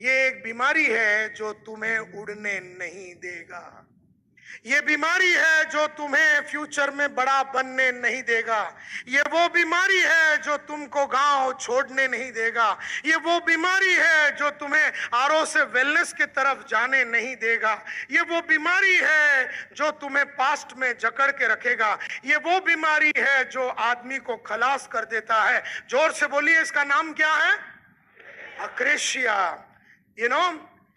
ये एक बीमारी है जो तुम्हें उड़ने नहीं देगा। ये बीमारी है जो तुम्हें फ्यूचर में बड़ा बनने नहीं देगा। ये वो बीमारी है जो तुमको गांव छोड़ने नहीं देगा। ये वो बीमारी है जो तुम्हें आरओ से वेलनेस की तरफ जाने नहीं देगा। ये वो बीमारी है जो तुम्हें पास्ट में जकड़ के रखेगा। ये वो बीमारी है जो आदमी को खलास कर देता है। जोर से बोलिए, इसका नाम क्या है? अक्रेशिया।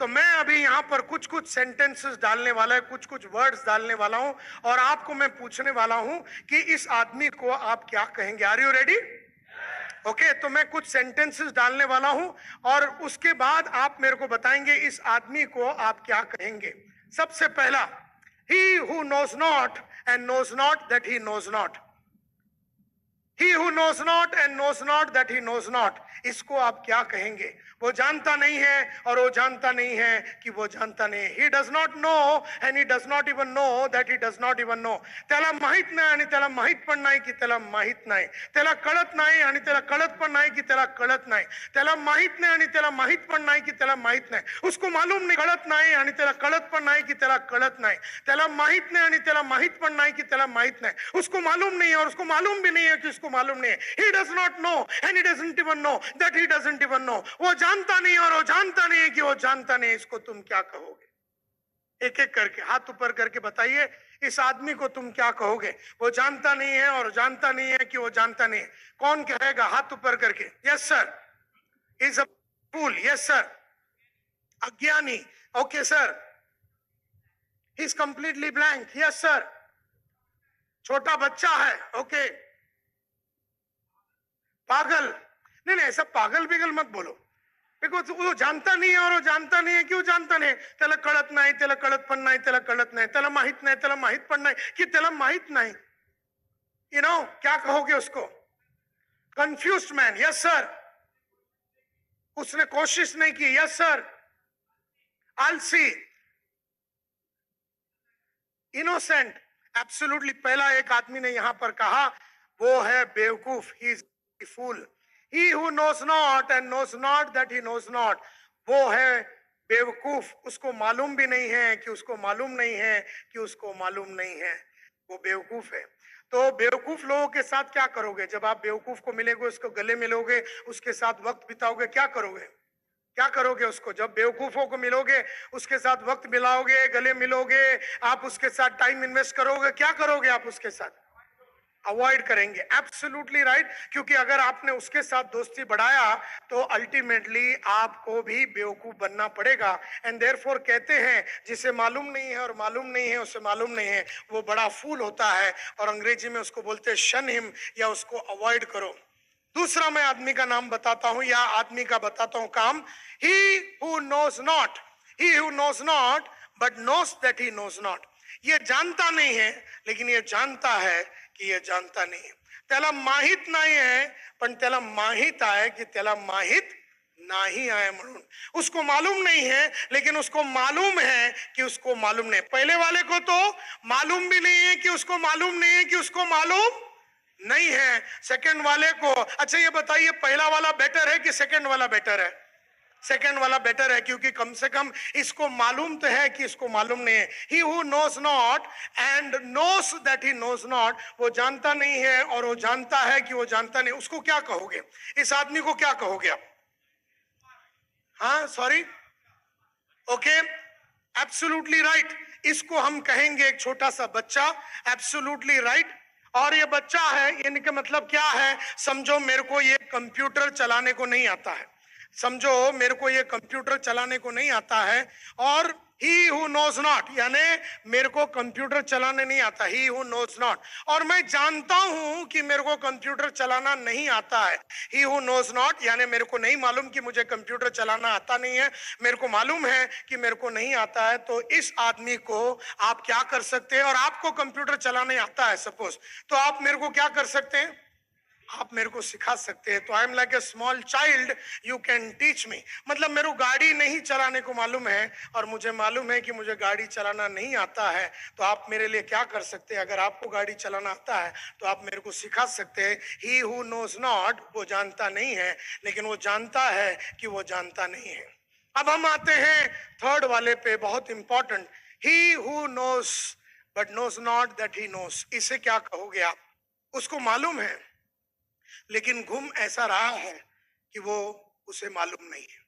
तो मैं अभी यहाँ पर कुछ कुछ सेंटेंसेस डालने वाला है, कुछ कुछ वर्ड्स डालने वाला हूं और आपको मैं पूछने वाला हूं कि इस आदमी को आप क्या कहेंगे। Are you ready? ओके, तो मैं कुछ सेंटेंसेस डालने वाला हूं और उसके बाद आप मेरे को बताएंगे इस आदमी को आप क्या कहेंगे। सबसे पहला, he who knows not and knows not that he knows not. He who knows not and knows not that he knows not, इसको आप क्या कहेंगे? वो जानता नहीं है और वो जानता नहीं है कि वो जानता नहीं है। He does not know and he does not even know that he does not even know. त्याला माहित नाही आणि त्याला माहित पण नाही की त्याला माहित नाही। त्याला कळत नाही आणि त्याला कळत पण नाही की त्याला कळत नाही। त्याला माहित नाही आणि त्याला माहित पण नाही की त्याला माहित नाही। उसको मालूम नहीं, कळत नाही आणि त्याला कळत पण नाही की त्याला कळत नाही। त्याला माहित नाही आणि त्याला माहित पण नाही की त्याला माहित नाही। उसको मालूम नहीं है और उसको मालूम भी नहीं है कि उसको मालूम नहीं है। he does not know and he doesn't even know that he doesn't even know। वो जानता नहीं और वो जानता नहीं है कि वो जानता नहीं। इसको तुम क्या कहोगे? एक एक करके हाथ ऊपर करके बताइए, इस आदमी को तुम क्या कहोगे? वो जानता नहीं है और जानता नहीं है कि वो जानता नहीं है। कौन कहेगा? हाथ ऊपर करके। Yes sir. Is a fool. Yes sir. अज्ञानी। Okay sir. He is completely blank. Yes sir. छोटा बच्चा है। ओके। पागल। नहीं नहीं, ऐसा पागल बिगल मत बोलो। बिकॉज वो जानता नहीं है और वो जानता नहीं है कि वो जानता नहीं। त्याला कळत नाही, त्याला कळत पण नाही, त्याला कळत नाही, त्याला माहित नाही, त्याला माहित पण नाही कि त्याला माहित नहीं। क्या कहोगे उसको? Confused man. Yes sir. उसने कोशिश नहीं की। Yes sir. आलसी। इनोसेंट। एब्सोल्युटली। पहला एक आदमी ने यहां पर कहा वो है बेवकूफ। He is fool. He who knows not and knows not that he knows not, वो है बेवकूफ। उसको मालूम भी नहीं है कि उसको मालूम नहीं है कि उसको मालूम नहीं है। वो बेवकूफ है। तो बेवकूफ लोगों के साथ क्या करोगे? जब आप बेवकूफ को मिलेंगे, उसको गले मिलोगे, उसके साथ वक्त बिताओगे, क्या करोगे? क्या करोगे उसको? जब बेवकूफों को मिलोगे, उसके साथ वक्त मिलाओगे, गले मिलोगे, आप उसके साथ टाइम इन्वेस्ट करोगे, क्या करोगे आप उसके साथ? अवॉइड करेंगे। Absolutely right. क्योंकि अगर आपने उसके साथ दोस्ती बढ़ाया तो अल्टीमेटली आपको भी बेवकूफ बनना पड़ेगा। एंड देयरफॉर कहते हैं जिसे मालूम नहीं है और मालूम नहीं है उसे मालूम नहीं है, वो बड़ा फूल होता है। और अंग्रेजी में उसको बोलते हैं शन हिम, या उसको अवॉइड करो। दूसरा मैं आदमी का नाम बताता हूं या आदमी का बताता हूं काम। He who knows not, he who knows not but knows that he knows not. ये जानता नहीं है लेकिन ये जानता है कि ये जानता नहीं है। त्याला माहित नाही आहे पण त्याला माहित आहे की त्याला माहित नहीं आहे म्हणून। उसको मालूम नहीं है लेकिन उसको मालूम है कि उसको मालूम नहीं। पहले वाले को तो मालूम भी नहीं है कि उसको मालूम नहीं है कि उसको मालूम नहीं है। सेकंड वाले को, अच्छा ये बताइए, पहला वाला बेटर है कि सेकंड वाला बेटर है? सेकंड वाला बेटर है, क्योंकि कम से कम इसको मालूम तो है कि इसको मालूम नहीं है। He who knows not and knows that he knows not, वो जानता नहीं है और वो जानता है कि वो जानता नहीं। उसको क्या कहोगे? इस आदमी को क्या कहोगे आप? हाँ सॉरी। Okay, absolutely right. इसको हम कहेंगे एक छोटा सा बच्चा। Absolutely right. और ये बच्चा है, इनका मतलब क्या है? समझो मेरे को ये कंप्यूटर चलाने को नहीं आता है। समझो मेरे को ये कंप्यूटर चलाने को नहीं आता है। और ही हु नोज नॉट, यानी मेरे को कंप्यूटर चलाने नहीं आता। ही हु नोज नॉट, और मैं जानता हूं कि मेरे को कंप्यूटर चलाना नहीं आता है। ही हु नोज नॉट यानी मेरे को नहीं मालूम कि मुझे कंप्यूटर चलाना आता नहीं है, मेरे को मालूम है कि मेरे को नहीं आता है। तो इस आदमी को आप क्या कर सकते हैं? और आपको कंप्यूटर चलाने आता है सपोज, तो आप मेरे को क्या कर सकते हैं? आप मेरे को सिखा सकते हैं। तो I am like a small child, you can teach me. मतलब मेरे को गाड़ी नहीं चलाने को मालूम है और मुझे मालूम है कि मुझे गाड़ी चलाना नहीं आता है। तो आप मेरे लिए क्या कर सकते हैं? अगर आपको गाड़ी चलाना आता है तो आप मेरे को सिखा सकते हैं। ही हु नोज नॉट, वो जानता नहीं है लेकिन वो जानता है कि वो जानता नहीं है। अब हम आते हैं थर्ड वाले पे, बहुत important. He who knows but knows not that he knows. इसे क्या कहोगे आप? उसको मालूम है लेकिन घुम ऐसा रहा है कि वो उसे मालूम नहीं है।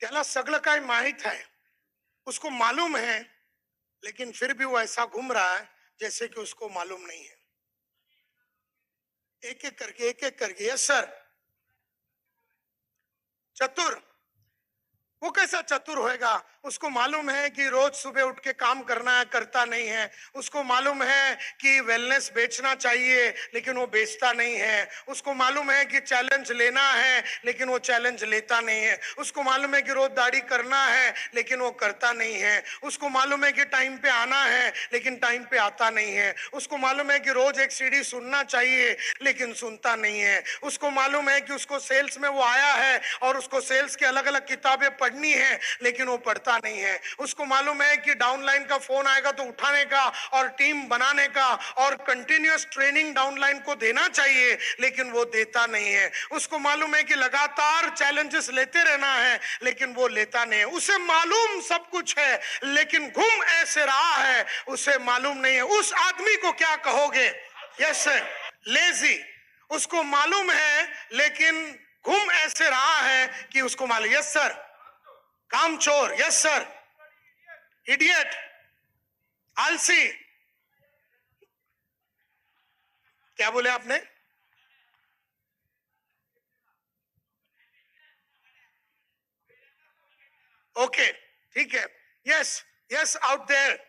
त्याला सगळं काय माहित है, उसको मालूम है लेकिन फिर भी वो ऐसा घूम रहा है जैसे कि उसको मालूम नहीं है। एक एक करके यस सर। चतुर, वो कैसा चतुर होएगा? उसको मालूम है कि रोज सुबह उठ के काम करना है, करता नहीं है। उसको मालूम है कि वेलनेस बेचना चाहिए लेकिन वो बेचता नहीं है। उसको मालूम है कि चैलेंज लेना है लेकिन वो चैलेंज लेता नहीं है। उसको मालूम है कि रोज दाढ़ी करना है लेकिन वो करता नहीं है। उसको मालूम है कि टाइम पे आना है लेकिन टाइम पे आता नहीं है। उसको मालूम है कि रोज एक सीडी सुनना चाहिए लेकिन सुनता नहीं है। उसको मालूम है कि उसको सेल्स में वो आया है और उसको सेल्स की अलग अलग किताबें पढ़नी है लेकिन वो पढ़ता नहीं है। उसको मालूम है कि डाउनलाइन का फोन आएगा तो उठाने का और टीम बनाने का और कंटिन्यूअस ट्रेनिंग डाउनलाइन को देना चाहिए लेकिन वो देता नहीं है। उसको मालूम है कि लगातार चैलेंजेस लेते रहना है लेकिन वो लेता नहीं है। उसे मालूम सब कुछ है लेकिन घूम ऐसे रहा है, उसे मालूम नहीं है। उस आदमी को क्या कहोगे? Yes, lazy. उसको मालूम है लेकिन घूम ऐसे रहा है कि उसको मालूम। Yes sir. कामचोर। Yes sir. इडियट, आलसी। क्या बोले आपने? ओके, ठीक है। Yes yes, out there.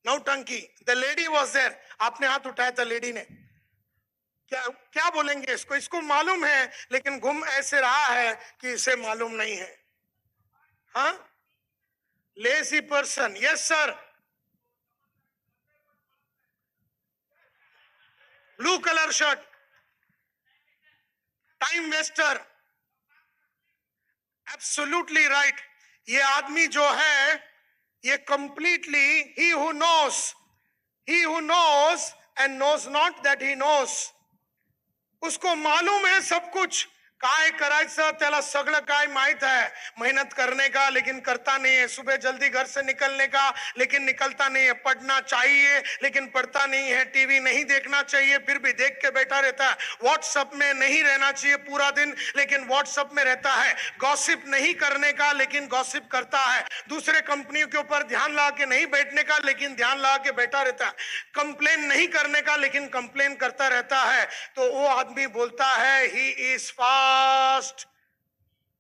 नौटंकी। The lady was there. आपने हाथ उठाया था लेडी ने। क्या क्या बोलेंगे इसको? इसको मालूम है लेकिन घूम ऐसे रहा है कि इसे मालूम नहीं है। हाँ, lazy person. Yes sir. Blue colour shirt, time waster. Absolutely right. ये आदमी जो है, ये completely he who knows and knows not that he knows. उसको मालूम है सब कुछ, काय करायचं त्याला सगळं काय माहित है। मेहनत करने का लेकिन करता नहीं है। सुबह जल्दी घर से निकलने का लेकिन निकलता नहीं है। पढ़ना चाहिए लेकिन पढ़ता नहीं है। टीवी नहीं देखना चाहिए फिर भी देख के बैठा रहता है। व्हाट्सएप में नहीं रहना चाहिए पूरा दिन लेकिन व्हाट्सएप में रहता है। गॉसिप नहीं करने का लेकिन गॉसिप करता है। दूसरे कंपनियों के ऊपर ध्यान लगा के नहीं बैठने का लेकिन ध्यान लगा के बैठा रहता है। कंप्लेन नहीं करने का लेकिन कंप्लेन करता रहता है। तो वो आदमी बोलता है ही इज फास्ट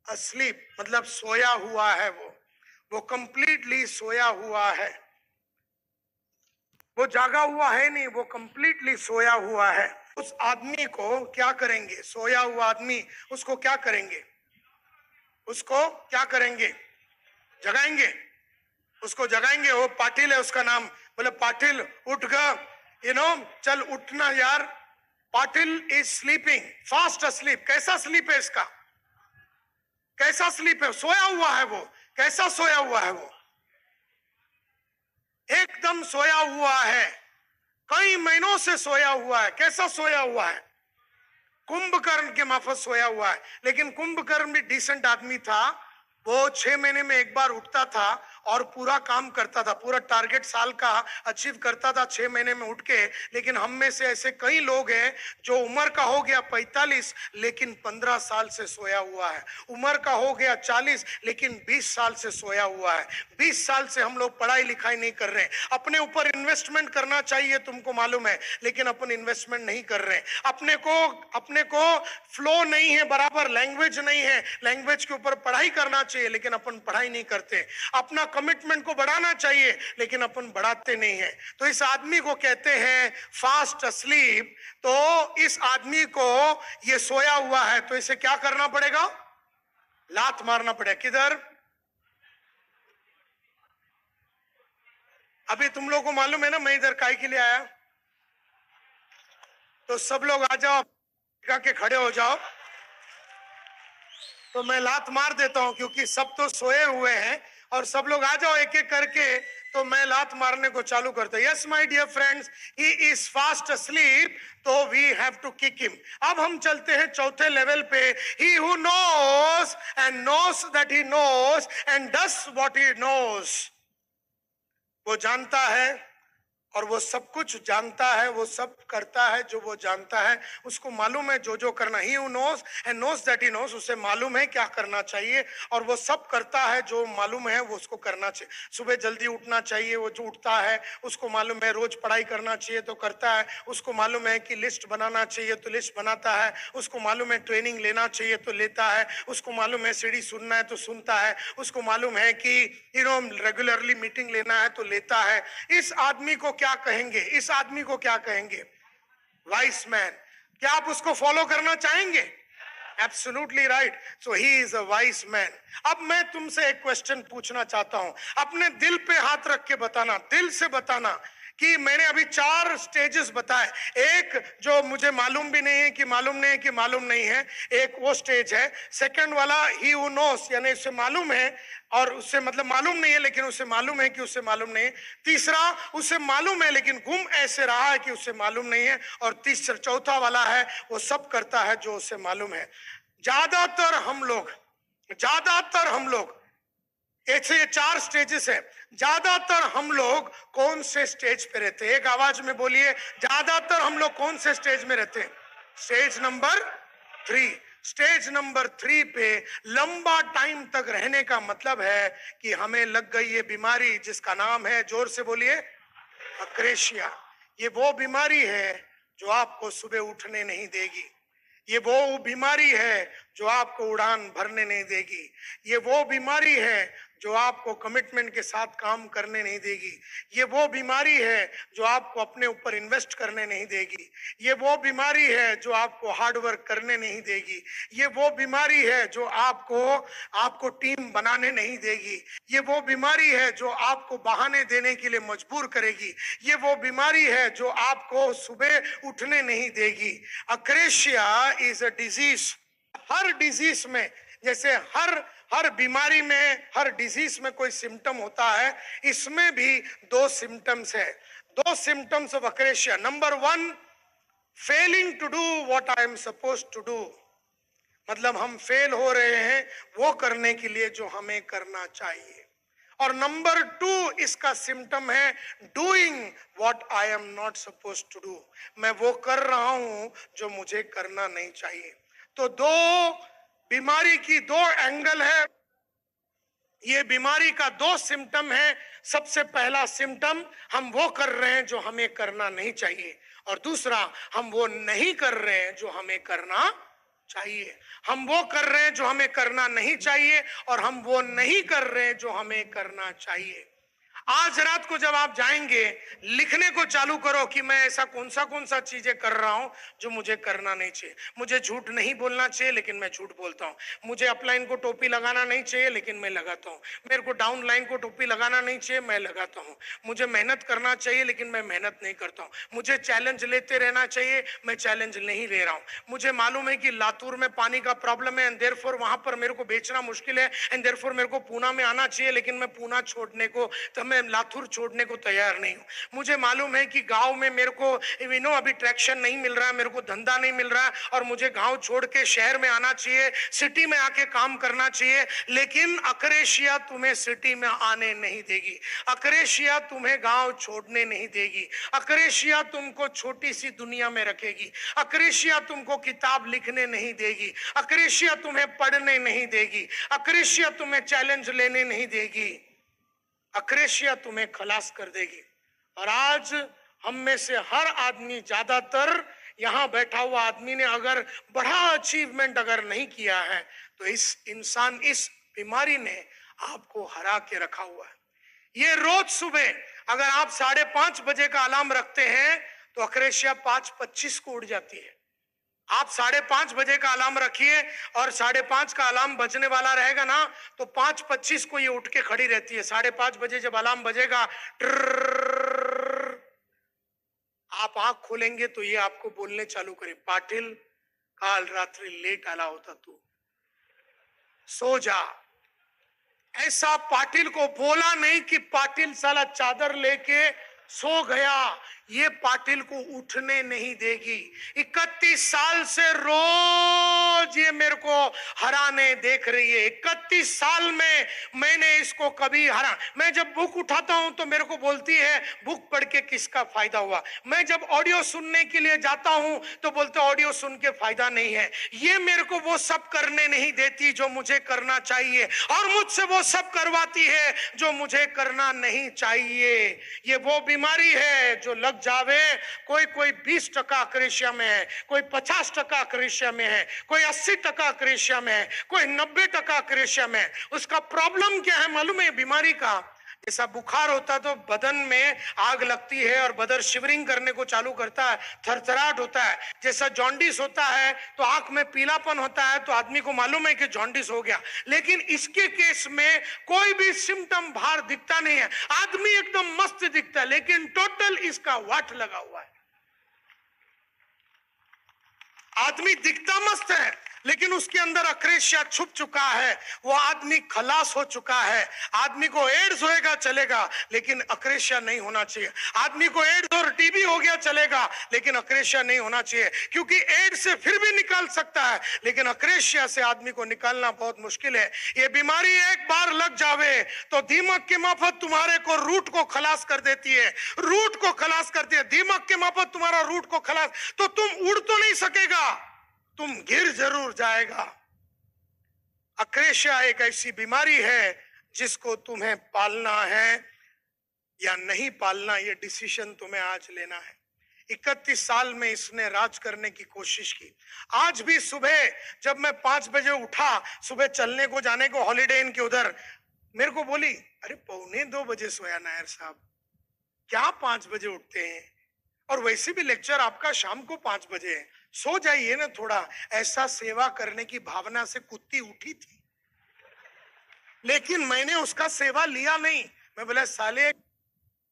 अस्लीप, मतलब सोया हुआ है। वो कंप्लीटली सोया हुआ है। वो जागा हुआ है नहीं, वो कंप्लीटली सोया हुआ है। उस आदमी को क्या करेंगे? सोया हुआ आदमी, उसको क्या करेंगे? उसको क्या करेंगे? जगाएंगे। उसको जगाएंगे। वो पाटिल है उसका नाम। बोले पाटिल उठ गा, चल उठना यार। Patil is sleeping fast asleep. कैसा स्लीप है इसका? कैसा स्लीप है? सोया हुआ है वो। कैसा सोया हुआ है वो? एकदम सोया हुआ है। कई महीनों से सोया हुआ है। कैसा सोया हुआ है? कुंभकर्ण के माफत सोया हुआ है। लेकिन कुंभकर्ण भी डिसेंट आदमी था। वो 6 महीने में एक बार उठता था और पूरा काम करता था। पूरा टारगेट साल का अचीव करता था 6 महीने में उठ के। लेकिन हम में से ऐसे कई लोग हैं जो उम्र का हो गया 45 लेकिन 15 साल से सोया हुआ है। उम्र का हो गया 40 लेकिन 20 साल से सोया हुआ है। 20 साल से हम लोग पढ़ाई लिखाई नहीं कर रहे। अपने ऊपर इन्वेस्टमेंट करना चाहिए, तुमको मालूम है, लेकिन अपन इन्वेस्टमेंट नहीं कर रहे। अपने को फ्लो नहीं है बराबर, लैंग्वेज नहीं है। लैंग्वेज के ऊपर पढ़ाई करना चाहिए लेकिन अपन पढ़ाई नहीं करते। अपना कमिटमेंट को बढ़ाना चाहिए लेकिन अपन बढ़ाते नहीं है। तो इस आदमी को कहते हैं फास्ट अस्लीप। तो इस आदमी को ये सोया हुआ है तो इसे क्या करना पड़ेगा? लात मारना पड़ेगा। किधर? अभी तुम लोगों को मालूम है ना मैं इधर काय के लिए आया? तो सब लोग आ जाओ, के खड़े हो जाओ। तो मैं लात मार देता हूं क्योंकि सब तो सोए हुए हैं और सब लोग आ जाओ एक एक करके, तो मैं लात मारने को चालू करता। Yes my dear friends, he is fast asleep, तो we have to kick him. अब हम चलते हैं चौथे लेवल पे। He who knows and knows that he knows and does what he knows. वो जानता है और वो सब कुछ जानता है, वो सब करता है जो वो जानता है। उसको मालूम है जो जो करना। ही who knows and knows that he nose, उसे मालूम है क्या करना चाहिए, और वो सब करता है जो मालूम है वो उसको करना चाहिए। सुबह जल्दी उठना चाहिए, वो जो उठता है। उसको मालूम है रोज पढ़ाई करना चाहिए तो करता है। उसको मालूम है कि लिस्ट बनाना चाहिए तो लिस्ट बनाता है। उसको मालूम है ट्रेनिंग लेना चाहिए तो लेता है। उसको मालूम है सीढ़ी सुनना है तो सुनता है। उसको मालूम है कि रेगुलरली मीटिंग लेना है तो लेता है। इस आदमी को क्या कहेंगे? इस आदमी को क्या कहेंगे? Vice man. क्या आप उसको फॉलो करना चाहेंगे? Absolutely right. So he is a vice man. अब मैं तुमसे एक क्वेश्चन पूछना चाहता हूं। अपने दिल पे हाथ रख के बताना, दिल से बताना कि मैंने अभी 4 स्टेजेस बताए। एक जो मुझे मालूम भी नहीं है कि मालूम नहीं है कि मालूम नहीं है, एक वो स्टेज है। सेकंड वाला ही हु नोस, यानी उसे मालूम है और उससे मतलब मालूम नहीं है लेकिन उसे मालूम है कि उसे मालूम नहीं है। तीसरा, उसे मालूम है लेकिन गुम ऐसे रहा है कि उसे मालूम नहीं है। और तीसरा चौथा वाला है, वो सब करता है जो उसे मालूम है। ज्यादातर हम लोग ऐसे ये 4 स्टेजेस है। ज्यादातर हम लोग कौन से स्टेज पे रहते हैं? एक आवाज में बोलिए, ज्यादातर हम लोग कौन से स्टेज में रहते हैं? Stage number 3। स्टेज नंबर 3 पे लंबा टाइम तक रहने का मतलब है कि हमें लग गई ये बीमारी जिसका नाम है, जोर से बोलिए, अक्रेशिया। ये वो बीमारी है जो आपको सुबह उठने नहीं देगी। ये वो बीमारी है जो आपको उड़ान भरने नहीं देगी। ये वो बीमारी है जो आपको कमिटमेंट के साथ काम करने नहीं देगी। ये वो बीमारी है जो आपको अपने ऊपर इन्वेस्ट करने नहीं देगी। ये वो बीमारी है जो आपको हार्ड वर्क करने नहीं देगी। ये वो बीमारी है जो आपको टीम बनाने नहीं देगी। ये वो बीमारी है जो आपको बहाने देने के लिए मजबूर करेगी। ये वो बीमारी है जो आपको सुबह उठने नहीं देगी। Akrasia is a disease. हर डिजीज में, जैसे हर बीमारी में, हर डिजीज में कोई सिम्टम होता है, इसमें भी 2 सिम्टम्स है। 2 symptoms of akrasia. Number 1, failing to do what I am suppose to do, मतलब हम फेल हो रहे हैं वो करने के लिए जो हमें करना चाहिए। और नंबर 2 इसका सिम्टम है doing what I am not suppose to do, मैं वो कर रहा हूं जो मुझे करना नहीं चाहिए। तो 2 बीमारी की 2 एंगल है। ये बीमारी का 2 सिम्टम है। सबसे पहला सिम्टम, हम वो कर रहे हैं जो हमें करना नहीं चाहिए, और दूसरा, हम वो नहीं कर रहे हैं जो हमें करना चाहिए। हम वो कर रहे हैं जो हमें करना नहीं चाहिए, और हम वो नहीं कर रहे हैं जो हमें करना चाहिए। आज रात को जब आप जाएंगे, लिखने को चालू करो कि मैं ऐसा कौन सा चीजें कर रहा हूं जो मुझे करना नहीं चाहिए। मुझे झूठ नहीं बोलना चाहिए लेकिन मैं झूठ बोलता हूं। मुझे अपलाइन को टोपी लगाना नहीं चाहिए लेकिन मैं लगाता हूं। मेरे को डाउन लाइन को टोपी लगाना नहीं चाहिए, मैं लगाता हूं। मुझे मेहनत करना चाहिए लेकिन मैं मेहनत नहीं करता हूं। मुझे चैलेंज लेते रहना चाहिए, मैं चैलेंज नहीं ले रहा हूं। मुझे मालूम है कि लातूर में पानी का प्रॉब्लम है एंड देयरफॉर वहां पर मेरे को बेचना मुश्किल है एंड देयरफॉर मेरे को पूना में आना चाहिए, लेकिन मैं पूना छोड़ने को, तो मैं लातूर छोड़ने को तैयार नहीं हूं। मुझे मालूम है कि गांव में मेरे को अभी ट्रैक्शन नहीं मिल रहा है, मेरे को धंधा नहीं मिल रहा है, और मुझे गांव छोड़ के शहर में आना चाहिए, सिटी में आके काम करना चाहिए। लेकिन अक्रेशिया तुम्हें सिटी में आने नहीं देगी। अक्रेशिया तुम्हें गांव छोड़ने नहीं देगी। अक्रेशिया तुमको छोटी सी दुनिया में रखेगी। अक्रेशिया तुमको किताब लिखने नहीं देगी। अक्रेशिया तुम्हें पढ़ने नहीं देगी। अक्रेशिया तुम्हें चैलेंज लेने नहीं देगी। अक्रेशिया तुम्हें खलास कर देगी। और आज हम में से हर आदमी, ज्यादातर यहां बैठा हुआ आदमी ने अगर बड़ा अचीवमेंट अगर नहीं किया है, तो इस बीमारी ने आपको हरा के रखा हुआ है। ये रोज सुबह अगर आप 5:30 बजे का अलार्म रखते हैं तो अक्रेशिया 5:25 को उड़ जाती है। आप 5:30 बजे का अलार्म रखिए और 5:30 का अलार्म बजने वाला रहेगा ना, तो 5:25 को ये उठ के खड़ी रहती है। 5:30 बजे जब अलार्म बजेगा, आप आंख खोलेंगे तो ये आपको बोलने चालू करे, पाटिल काल रात्रि लेट आला होता तू, सो जा। ऐसा पाटिल को बोला नहीं कि पाटिल साला चादर लेके सो गया, ये पाटिल को उठने नहीं देगी। 31 साल से रोज ये मेरे को हराने देख रही है। 31 साल में मैंने इसको कभी हरा। मैं जब बुक उठाता हूं तो मेरे को बोलती है बुक पढ़ के किसका फायदा हुआ। मैं जब ऑडियो सुनने के लिए जाता हूं तो बोलते ऑडियो सुन के फायदा नहीं है। ये मेरे को वो सब करने नहीं देती जो मुझे करना चाहिए, और मुझसे वो सब करवाती है जो मुझे करना नहीं चाहिए। ये वो बीमारी है जो लग जावे, कोई 20% क्रेशिया में है, कोई 50% क्रेशिया में है, कोई 80% क्रेशिया में है, कोई 90% क्रेशिया में है। उसका प्रॉब्लम क्या है मालूम है? बीमारी का जैसा बुखार होता है तो बदन में आग लगती है और बदन शिवरिंग करने को चालू करता है, थरथराहट होता है। जैसा जॉन्डिस होता है तो आंख में पीलापन होता है, तो आदमी को मालूम है कि जॉन्डिस हो गया। लेकिन इसके केस में कोई भी सिम्टम बाहर दिखता नहीं है, आदमी एकदम मस्त दिखता है, लेकिन टोटल इसका वाट लगा हुआ है। आदमी दिखता मस्त है लेकिन उसके अंदर अक्रेशिया छुप चुका है। वो आदमी खलास हो चुका है। आदमी को एड्स होएगा चलेगा, लेकिन अक्रेशिया नहीं होना चाहिए। आदमी को एड्स और टीबी हो गया चलेगा, लेकिन अक्रेशिया नहीं होना चाहिए, क्योंकि एड्स से फिर भी निकाल सकता है, लेकिन अक्रेशिया से आदमी को निकालना बहुत मुश्किल है। ये बीमारी एक बार लग जावे तो दीमक की माफत तुम्हारे को रूट को खलास कर देती है, रूट को खलास करती है। दीमक की माफत तुम्हारा रूट को खलास, तो तुम उड़ तो नहीं सकेगा, तुम गिर जरूर जाएगा। अक्रेशिया एक ऐसी बीमारी है जिसको तुम्हें पालना है या नहीं पालना, ये डिसीजन तुम्हें आज लेना है। 31 साल में इसने राज करने की कोशिश की। आज भी सुबह जब मैं 5 बजे उठा, सुबह चलने को जाने को हॉलीडे इन के उधर, मेरे को बोली अरे 1:45 बजे सोया नायर साहब, क्या 5 बजे उठते हैं? और वैसे भी लेक्चर आपका शाम को 5 बजे है, सो जाइए ना थोड़ा। ऐसा सेवा करने की भावना से कुत्ती उठी थी, लेकिन मैंने उसका सेवा लिया नहीं। मैं बोला साले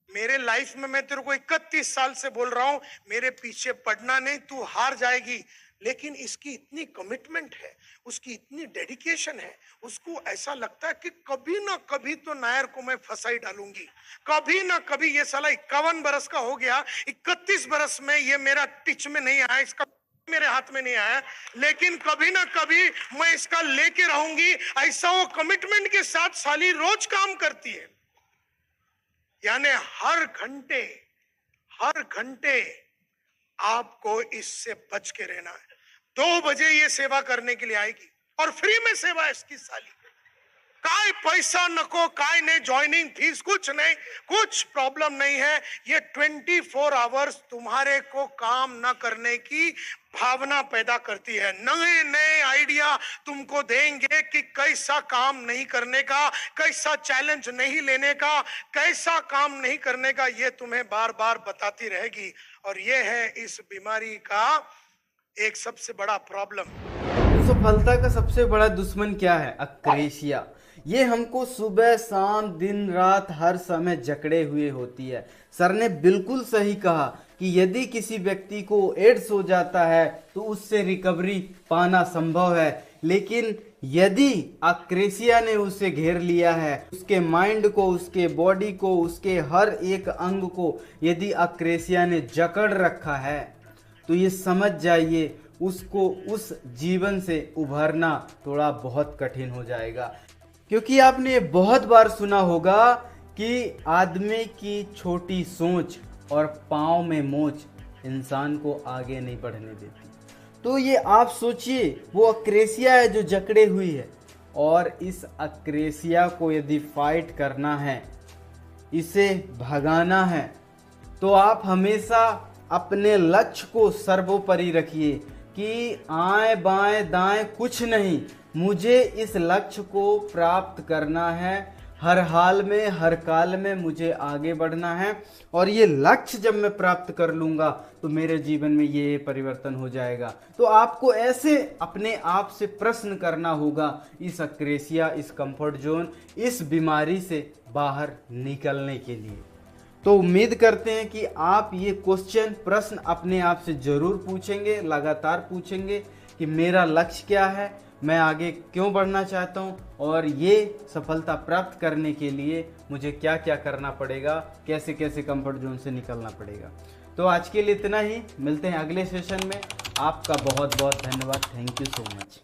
मेरे लाइफ में मैं तेरे को 31 साल से बोल रहा हूं, मेरे पीछे पड़ना नहीं, तू हार जाएगी। लेकिन इसकी इतनी कमिटमेंट है, उसकी इतनी डेडिकेशन है, उसको ऐसा लगता है कि कभी ना कभी तो नायर को मैं फंसा ही डालूंगी, कभी ना कभी। ये साला 51 बरस का हो गया, 31 बरस में ये मेरा टिच में नहीं आया, इसका मेरे हाथ में नहीं आया, लेकिन कभी ना कभी मैं इसका लेके रहूंगी। ऐसा वो कमिटमेंट के साथ साली रोज काम करती है। यानी हर घंटे आपको इससे बच के रहना है। 2 बजे ये सेवा करने के लिए आएगी और फ्री में सेवा है इसकी साली। काय पैसा नको, काय नहीं, ज्वाइनिंग फीस कुछ नहीं, कुछ प्रॉब्लम नहीं है। ये 24 आवर्स तुम्हारे को काम न करने की भावना पैदा करती है। नए नए आइडिया तुमको देंगे कि कैसा काम नहीं करने का, कैसा चैलेंज नहीं लेने का, कैसा काम नहीं करने का, ये तुम्हें बार बार बताती रहेगी। और ये है इस बीमारी का एक सबसे बड़ा प्रॉब्लम। सफलता का सबसे बड़ा दुश्मन क्या है? अक्रेशिया। ये हमको सुबह शाम दिन रात हर समय जकड़े हुए होती है। सर ने बिल्कुल सही कहा कि यदि किसी व्यक्ति को एड्स हो जाता है तो उससे रिकवरी पाना संभव है, लेकिन यदि अक्रेशिया ने उसे घेर लिया है, उसके माइंड को, उसके बॉडी को, उसके हर एक अंग को यदि अक्रेशिया ने जकड़ रखा है, तो ये समझ जाइए उसको उस जीवन से उभरना थोड़ा बहुत कठिन हो जाएगा। क्योंकि आपने बहुत बार सुना होगा कि आदमी की छोटी सोच और पाँव में मोच इंसान को आगे नहीं बढ़ने देती। तो ये आप सोचिए, वो अक्रेशिया है जो जकड़े हुई है, और इस अक्रेशिया को यदि फाइट करना है, इसे भगाना है, तो आप हमेशा अपने लक्ष्य को सर्वोपरि रखिए कि आए बाएं दाएं कुछ नहीं, मुझे इस लक्ष्य को प्राप्त करना है। हर हाल में, हर काल में मुझे आगे बढ़ना है, और ये लक्ष्य जब मैं प्राप्त कर लूँगा तो मेरे जीवन में ये परिवर्तन हो जाएगा। तो आपको ऐसे अपने आप से प्रश्न करना होगा इस अक्रेशिया, इस कंफर्ट जोन, इस बीमारी से बाहर निकलने के लिए। तो उम्मीद करते हैं कि आप ये क्वेश्चन, प्रश्न अपने आप से जरूर पूछेंगे, लगातार पूछेंगे कि मेरा लक्ष्य क्या है, मैं आगे क्यों बढ़ना चाहता हूँ और ये सफलता प्राप्त करने के लिए मुझे क्या क्या करना पड़ेगा, कैसे कैसे कंफर्ट जोन से निकलना पड़ेगा। तो आज के लिए इतना ही, मिलते हैं अगले सेशन में। आपका बहुत बहुत धन्यवाद। Thank you so much.